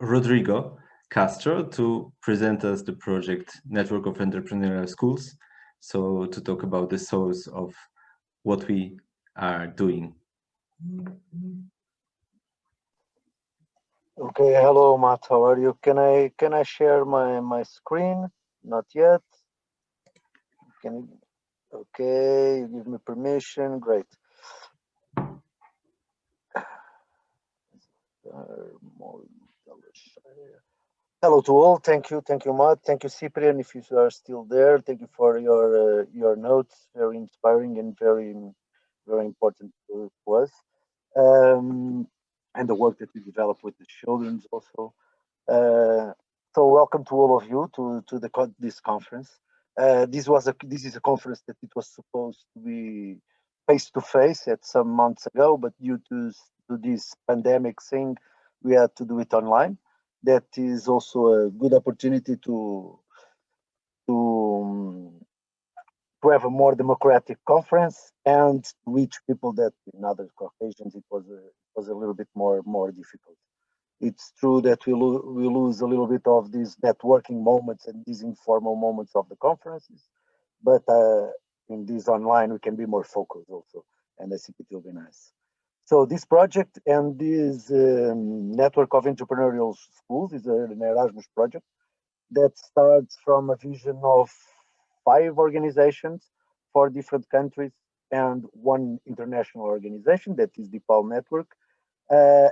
Rodrigo Castro to present us the project Network of Entrepreneurial Schools. So to talk about the source of what we are doing. Okay, hello Matt, how are you? Can I share my screen? Not yet. Can okay, you give me permission. Great. Hello to all. Thank you, Matt. Thank you, Cyprian, if you are still there. Thank you for your notes. Very inspiring and very important to us. And the work that we develop with the children also. So welcome to all of you to this conference. This is a conference that it was supposed to be face to face at some months ago, but due to this pandemic thing, we had to do it online. That is also a good opportunity to um, to have a more democratic conference and reach people that in other occasions it was a little bit more difficult. It's true that we lose a little bit of these networking moments and these informal moments of the conferences, but in this online we can be more focused also, and I think it will be nice. So this project and this network of entrepreneurial schools is an Erasmus project that starts from a vision of 5 organizations, 4 different countries, and one international organization that is the PAL network,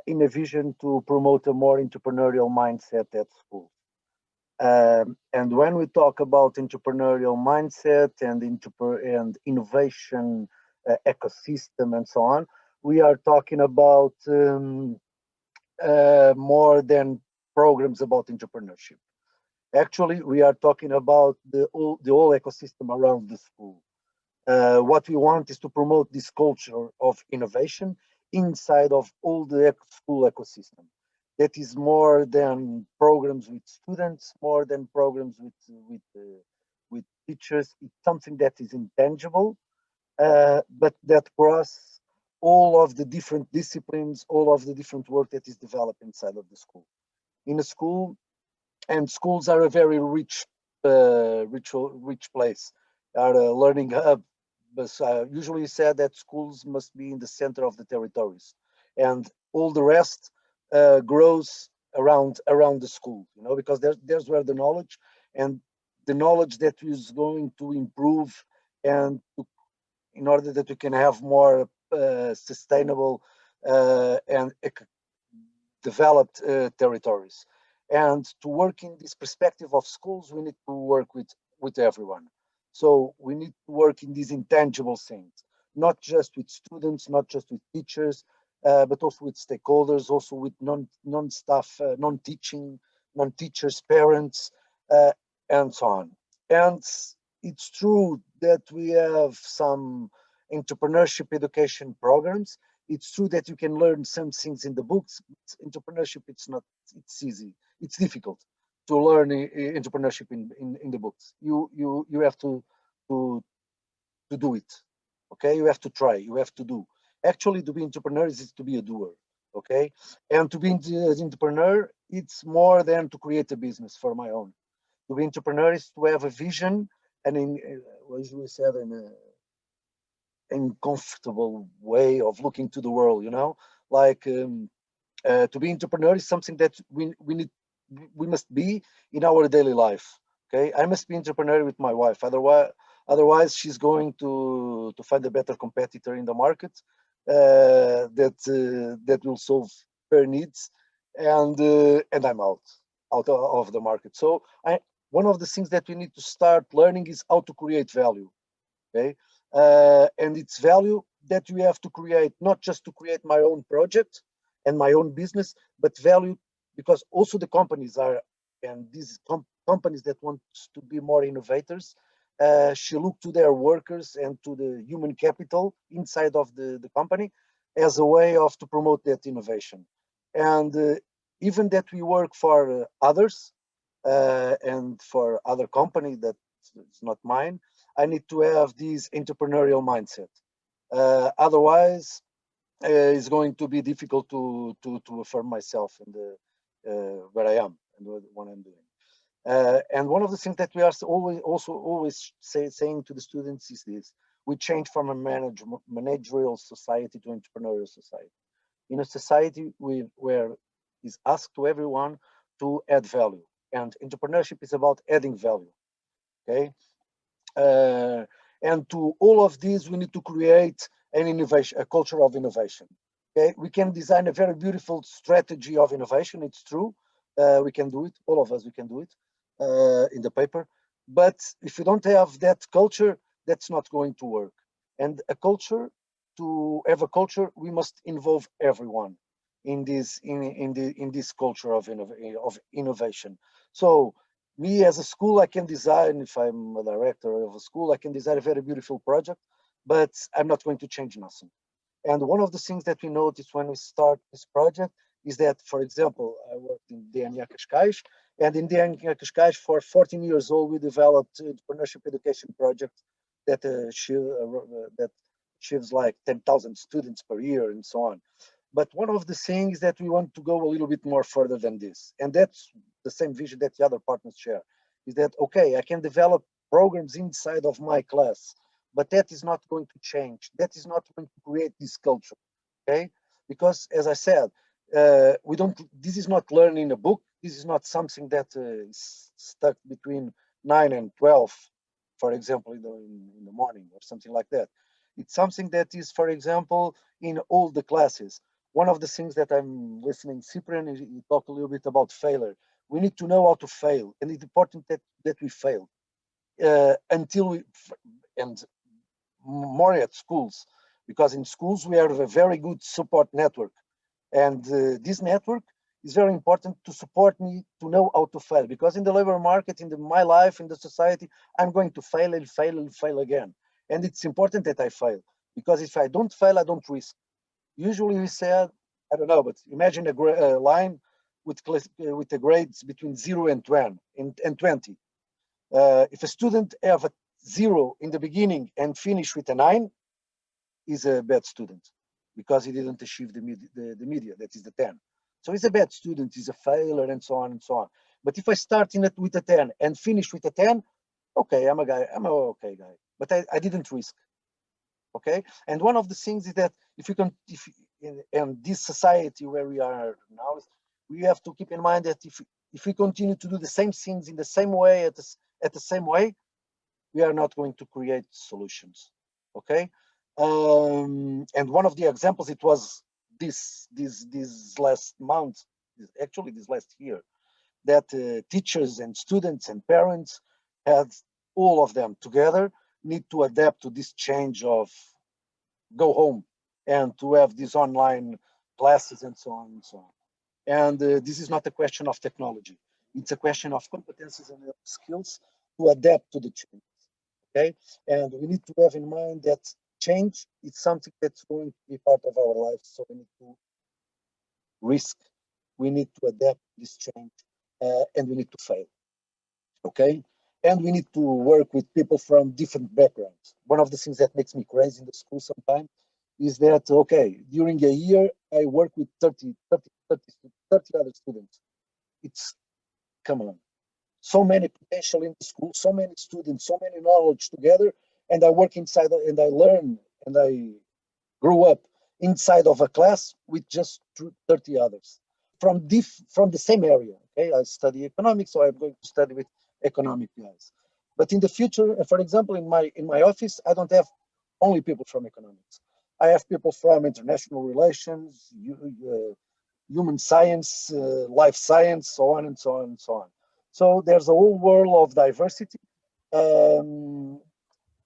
in a vision to promote a more entrepreneurial mindset at school. And when we talk about entrepreneurial mindset and innovation ecosystem and so on, we are talking about more than programs about entrepreneurship. Actually, we are talking about the whole ecosystem around the school. What we want is to promote this culture of innovation inside of all the school ecosystem. That is more than programs with students, more than programs with teachers. It's something that is intangible, but that cross all of the different disciplines, all of the different work that is developed inside of the school. In a school, and schools are a very rich place, are a learning hub. But usually said that schools must be in the center of the territories, and all the rest grows around the school. You know, because there's where the knowledge and the knowledge that is going to improve, and in order that we can have more sustainable and developed territories. And to work in this perspective of schools, we need to work with everyone. So we need to work in these intangible things, not just with students, not just with teachers, but also with stakeholders, also with non-staff, non-teaching, non-teachers, parents, and so on. And it's true that we have some entrepreneurship education programs. It's true that you can learn some things in the books. Entrepreneurship, it's not, it's easy. It's difficult to learn entrepreneurship in the books. You have to do it. Okay, you have to try. You have to do. Actually, to be entrepreneur is to be a doer. Okay, and to be an entrepreneur, it's more than to create a business for my own. To be entrepreneur is to have a vision and as we said, in comfortable way of looking to the world. You know, like to be entrepreneur is something that we must be in our daily life. Okay, I must be entrepreneur with my wife. Otherwise she's going to find a better competitor in the market that will solve her needs, and I'm out of the market. So one of the things that we need to start learning is how to create value. Okay, and it's value that you have to create, not just to create my own project and my own business, but value because also the companies are, and these companies that want to be more innovators, should look to their workers and to the human capital inside of the company as a way of to promote that innovation. And even that we work for others and for other company that it's not mine, I need to have this entrepreneurial mindset. Otherwise, it's going to be difficult to affirm myself where I am and what I'm doing. And one of the things that we are always saying to the students is this: we change from a managerial society to entrepreneurial society. In a society where is asked to everyone to add value, and entrepreneurship is about adding value. Okay, and to all of these, we need to create an innovation, a culture of innovation. Okay, we can design a very beautiful strategy of innovation. It's true, we can do it. All of us, we can do it in the paper. But if you don't have that culture, that's not going to work. And a culture, to have a culture, we must involve everyone in this culture of innovation. So me as a school, I can design, if I'm a director of a school, I can design a very beautiful project, but I'm not going to change nothing. And one of the things that we noticed when we start this project is that, for example, I worked in DNA Cascais, and in DNA Cascais for 14 years old, we developed entrepreneurship education project that that achieves like 10,000 students per year and so on. But one of the things that we want to go a little bit more further than this, and that's the same vision that the other partners share, is that, okay, I can develop programs inside of my class, but that is not going to change. That is not going to create this culture, okay? Because as I said, we don't, this is not learned in a book. This is not something that is stuck between 9 and 12, for example, in the morning or something like that. It's something that is, for example, in all the classes. One of the things that I'm listening, Cyprian, you talk a little bit about failure. We need to know how to fail, and it's important that we fail until we, and more at schools, because in schools we have a very good support network, and this network is very important to support me to know how to fail, because in the labor market, my life, in the society, I'm going to fail and fail and fail again. And it's important that I fail, because if I don't fail, I don't risk. Usually we said, I don't know, but imagine a line with the grades between 0 and 20. If a student have a 0 in the beginning and finish with a 9, is a bad student, because he didn't achieve the media, that is the 10. So he's a bad student, he's a failure, and so on and so on. But if I start with a 10 and finish with a 10, okay, I'm an okay guy. But I didn't risk. Okay, and one of the things is that if you can, if in this society where we are now, we have to keep in mind that if we continue to do the same things in the same way at the same way, we are not going to create solutions. Okay, and one of the examples, it was this last month, actually this last year, that teachers and students and parents had, all of them together, need to adapt to this change of go home and to have these online classes and so on and so on. And this is not a question of technology. It's a question of competencies and skills to adapt to the change. Okay, and we need to have in mind that change is something that's going to be part of our lives. So we need to risk, we need to adapt to this change, and we need to fail. Okay, and we need to work with people from different backgrounds. One of the things that makes me crazy in the school sometimes is that, okay, during a year I work with 30 other students. It's, come on, so many potential in the school, so many students, so many knowledge together, and I work inside and I learn and I grew up inside of a class with just 30 others from the same area. Okay, I study economics, so I'm going to study with economic guys. But in the future, for example, in my office, I don't have only people from economics. I have people from international relations, human science, life science, so on and so on and so on. So there's a whole world of diversity um,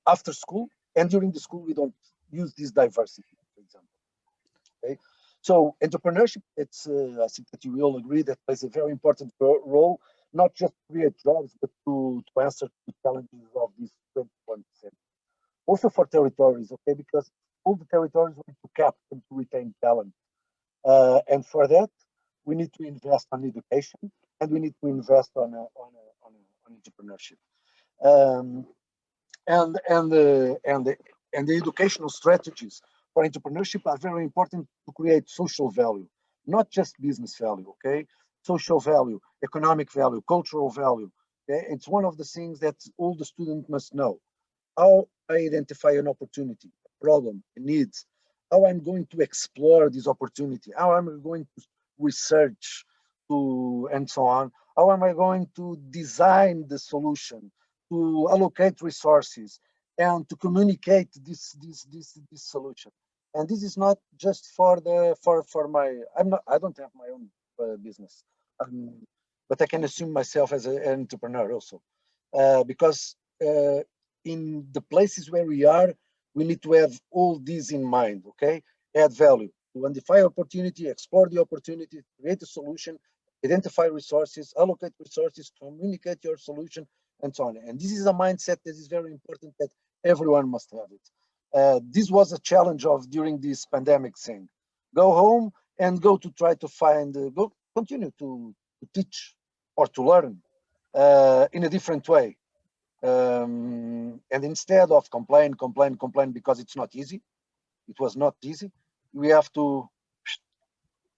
after school, and during the school we don't use this diversity, for example. Okay, so entrepreneurship, it's I think that you will agree that plays a very important role, not just to create jobs, but to answer the challenges of this 21st century. Also for territories, okay, because all the territories want to capture and to retain talent. And for that, we need to invest on education, and we need to invest on entrepreneurship. Um, and the educational strategies for entrepreneurship are very important to create social value, not just business value. Okay, social value, economic value, cultural value. Okay? It's one of the things that all the student must know. How I identify an opportunity, a problem, a need, how I'm going to explore this opportunity, how I'm going to research to and so on, how am I going to design the solution, to allocate resources, and to communicate this solution. And this is not just for the for my I don't have my own business, um, but I can assume myself as an entrepreneur also, because in the places where we are, we need to have all these in mind, okay? Add value, to identify opportunity, explore the opportunity, create a solution, identify resources, allocate resources, communicate your solution, and so on. And this is a mindset that is very important that everyone must have it. This was a challenge of during this pandemic thing. Go home and go to try to find, go continue to teach or to learn in a different way. And instead of complain because it's not easy, it was not easy. We have to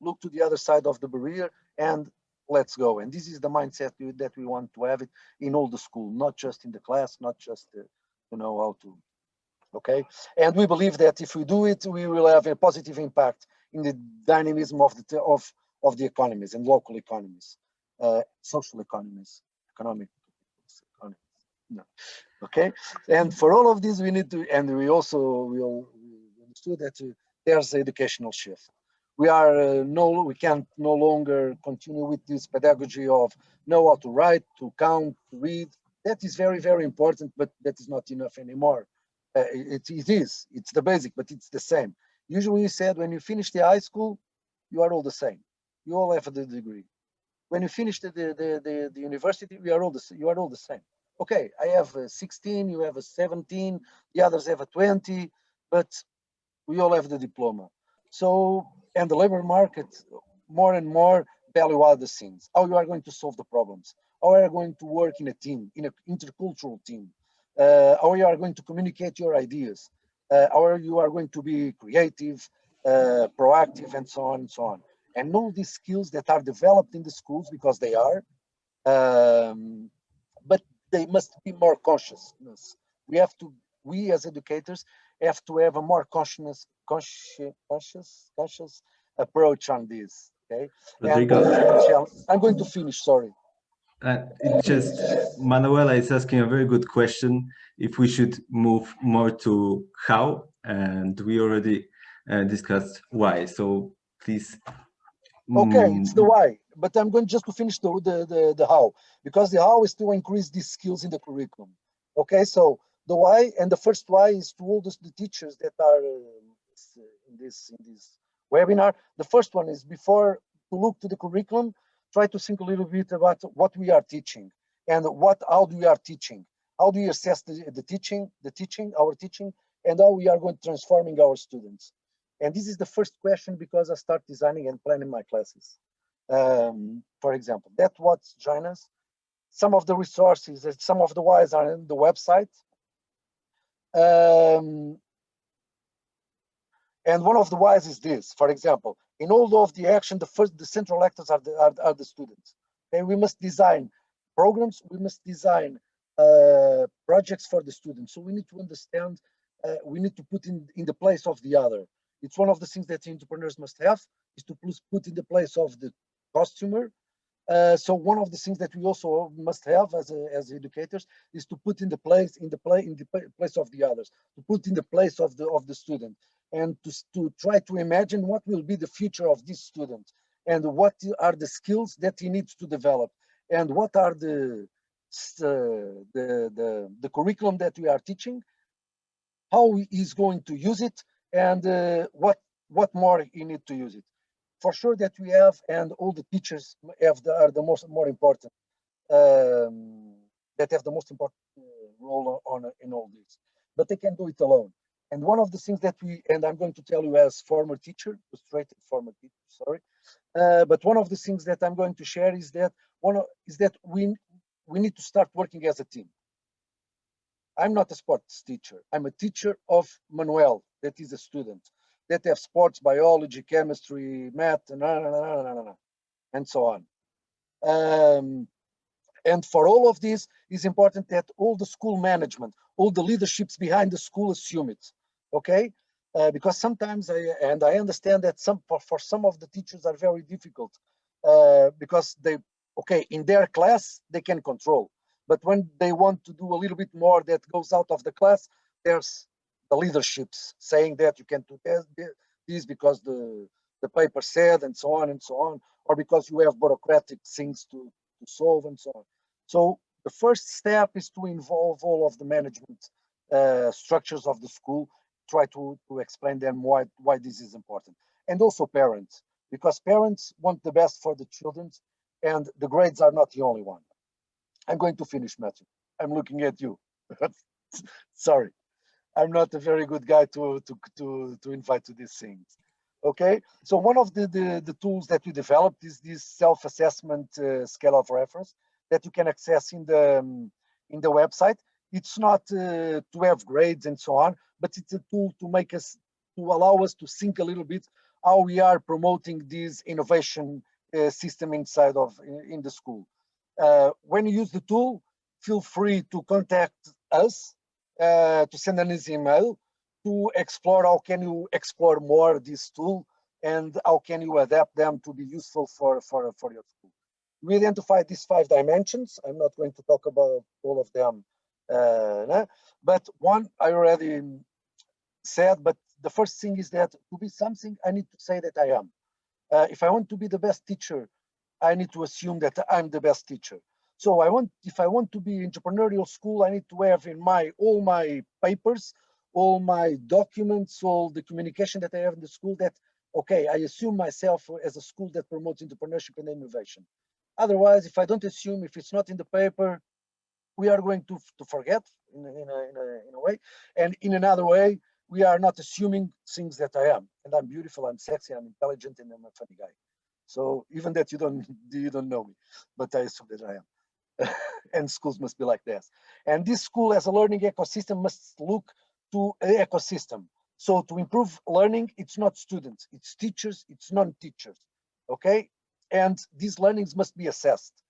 look to the other side of the barrier and let's go. And this is the mindset that we want to have it in all the school, not just in the class, not just to know how to. Okay, and we believe that if we do it, we will have a positive impact in the dynamism of the economies and local economies, social economies, economic economies. No. Okay, and for all of this we need to, and we also we understood that there's an educational shift. We are we can't no longer continue with this pedagogy of know how to write, to count, to read. That is very important, but that is not enough anymore. It's the basic, but it's the same. Usually we said when you finish the high school, you are all the same. You all have the degree. When you finish the university, you are all the same. Okay, I have a 16, you have a 17, the others have a 20, but we all have the diploma. So, and the labor market more and more value other things. How you are going to solve the problems, how are you going to work in a team, in an intercultural team, how you are going to communicate your ideas, how you are going to be creative, proactive, and so on and so on. And all these skills that are developed in the schools because they are, but they must be more consciousness. We have to, we as educators have to have a more conscious approach on this. Okay, Rodrigo, and I'm going to finish. Sorry. it's just Manuela is asking a very good question. If we should move more to how, and we already discussed why. So please. Okay, it's the why, but I'm going just to finish the how, because the how is to increase these skills in the curriculum. Okay, so the why, and the first why is to all the teachers that are in this webinar. The first one is before to look to the curriculum, try to think a little bit about what we are teaching and how we are teaching. How do you assess the teaching, our teaching, and how we are going to transforming our students. And this is the first question because I start designing and planning my classes. For example, that's what join us. Some of the resources, some of the whys are in the website. And one of the whys is this, for example, in all of the action, the central actors are the students. Okay, we must design programs, we must design projects for the students. So we need to understand, we need to put in the place of the other. It's one of the things that entrepreneurs must have, is to put in the place of the customer. So one of the things that we also must have as educators is to put in the place of the others, to put in the place of the student, and to try to imagine what will be the future of this student, and what are the skills that he needs to develop, and what are the curriculum that we are teaching, how he is going to use it, and what more he need to use it. For sure that we have, and all the teachers are the more important, that have the most important role in all this, but they can do it alone. And one of the things that I'm going to tell you as former teacher, frustrated former teacher, sorry, but one of the things that I'm going to share is that we need to start working as a team. I'm not a sports teacher. I'm a teacher of Manuel, that is a student, that have sports, biology, chemistry, math, and so on. And for all of this, it's important that all the school management, all the leaderships behind the school assume it, okay? Because sometimes, I understand that for some of the teachers are very difficult because okay, in their class, they can control. But when they want to do a little bit more that goes out of the class, there's the leaderships saying that you can do this because the paper said, and so on, or because you have bureaucratic things to solve, and so on. So the first step is to involve all of the management structures of the school, try to explain them why this is important. And also parents, because parents want the best for the children, and the grades are not the only one. I'm going to finish, Matthew. I'm looking at you. Sorry, I'm not a very good guy to invite to these things. Okay, so one of the tools that we developed is this self-assessment scale of reference that you can access in the website. It's not to have grades and so on, but it's a tool to allow us to think a little bit how we are promoting this innovation system inside in the school. When you use the tool, feel free to contact us, to send an email to explore how can you explore more this tool and how can you adapt them to be useful for your school. We identified these 5 dimensions. I'm not going to talk about all of them, but one I already said, but the first thing is that to be something, I need to say that I am. If I want to be the best teacher, I need to assume that I'm the best teacher. So if I want to be entrepreneurial school, I need to have in all my papers, all my documents, all the communication that I have in the school that, okay, I assume myself as a school that promotes entrepreneurship and innovation. Otherwise, if I don't assume, if it's not in the paper, we are going to forget in a way. And in another way, we are not assuming things that I am. And I'm beautiful, I'm sexy, I'm intelligent, and I'm a funny guy. So even that you don't know me, but I assume that I am. And schools must be like this. And this school as a learning ecosystem must look to an ecosystem. So to improve learning, it's not students, it's teachers, it's non-teachers, okay? And these learnings must be assessed.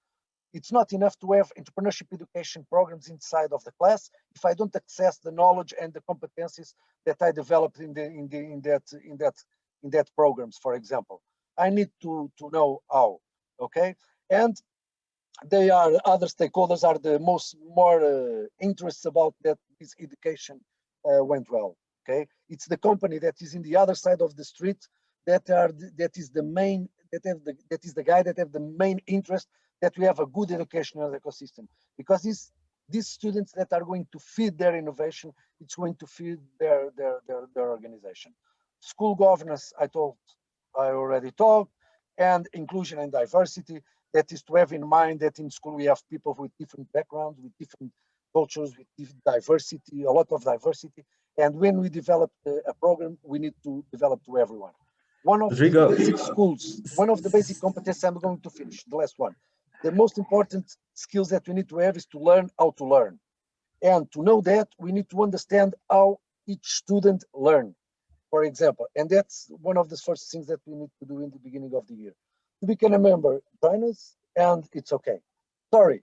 It's not enough to have entrepreneurship education programs inside of the class if I don't access the knowledge and the competencies that I developed in that programs, for example. I need to know how, okay? And they are other stakeholders are the more interests about that this education went well. Okay, it's the company that is in the other side of the street that is the guy that have the main interest that we have a good educational ecosystem, because these students that are going to feed their innovation, it's going to feed their organization. School governance, I already talked, and inclusion and diversity. That is to have in mind that in school we have people with different backgrounds, with different cultures, with different diversity, a lot of diversity. And when we develop a program, we need to develop to everyone. One of Rodrigo, the basic schools, one of the basic competencies, I'm going to finish, the last one. The most important skills that we need to have is to learn how to learn. And to know that, we need to understand how each student learns, for example. And that's one of the first things that we need to do in the beginning of the year. To become a member, join us, and it's okay. Sorry,